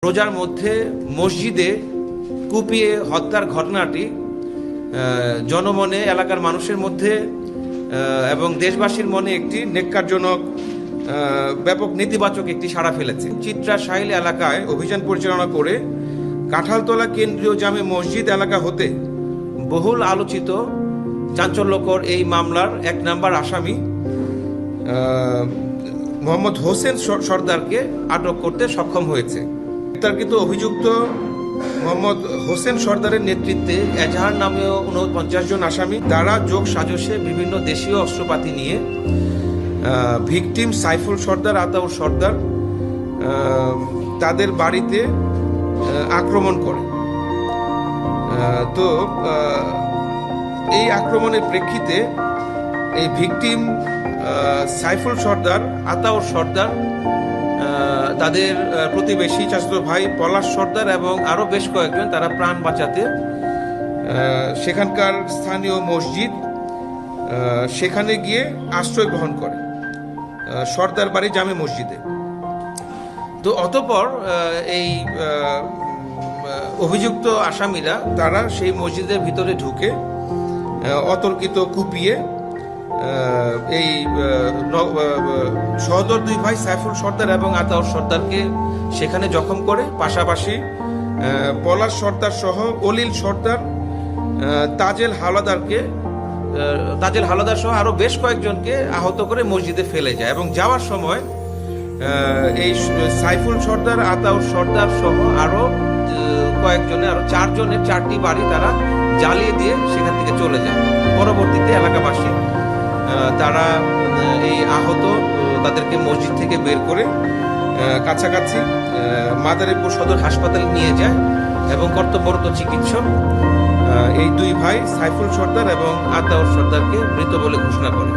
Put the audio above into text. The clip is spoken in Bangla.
রোজার মধ্যে মসজিদে কুপিয়ে হত্যার ঘটনাটি জনমনে, এলাকার মানুষের মধ্যে এবং দেশবাসীর মনে একটি নেক্কারজনক ব্যাপক নেতিবাচক একটি সাড়া ফেলেছে। চিত্রা সাহিল এলাকায় অভিযান পরিচালনা করে কাঁঠালতলা কেন্দ্রীয় জামে মসজিদ এলাকা হতে বহুল আলোচিত চাঞ্চল্যকর এই মামলার 1 নম্বর আসামি মোহাম্মদ হোসেন সর্দারকে আটক করতে সক্ষম হয়েছে। গ্রেপ্তারকৃত অভিযুক্ত মোহাম্মদ হোসেন সর্দারের নেতৃত্বে এজাহার নামেও 49 জন আসামি দ্বারা যোগ সাজসে বিভিন্ন দেশীয় অস্ত্রপাতি নিয়ে ভিকটিম সাইফুল সর্দার, আতাউর সর্দার তাদের বাড়িতে আক্রমণ করে। তো এই আক্রমণের প্রেক্ষিতে এই ভিকটিম সাইফুল সর্দার, আতাউর সর্দার, তাদের প্রতিবেশী চাচাতো ভাই পলাশ সর্দার এবং আরও বেশ কয়েকজন তারা প্রাণ বাঁচাতে সেখানকার স্থানীয় মসজিদ সেখানে গিয়ে আশ্রয় গ্রহণ করে, সর্দার বাড়ি জামে মসজিদে। তো অতঃপর এই অভিযুক্ত আসামিরা তারা সেই মসজিদের ভিতরে ঢুকে অতর্কিত কুপিয়ে এই সহোদর 2 ভাই সাইফুল সর্দার এবং আতাউর সর্দারকে সেখানে জখম করে, পাশাপাশি পলাশ সর্দার সহ অলিল সর্দার, তাজেল হাওলাদার সহ আরো বেশ কয়েকজনকে আহত করে মসজিদে ফেলে যায় এবং যাওয়ার সময় এই সাইফুল সর্দার, আতাউর সর্দার সহ আরো কয়েকজনের, আরো 4 জনের 4টি বাড়ি তারা জ্বালিয়ে দিয়ে সেখান থেকে চলে যায়। পরবর্তীতে এলাকাবাসী তারা এই আহত তাদেরকে মসজিদ থেকে বের করে কাছাকাছি মাদারীপুর সদর হাসপাতালে নিয়ে যায় এবং কর্তব্যরত চিকিৎসক এই 2 ভাই সাইফুল সর্দার এবং আতাউর সর্দারকে মৃত বলে ঘোষণা করে।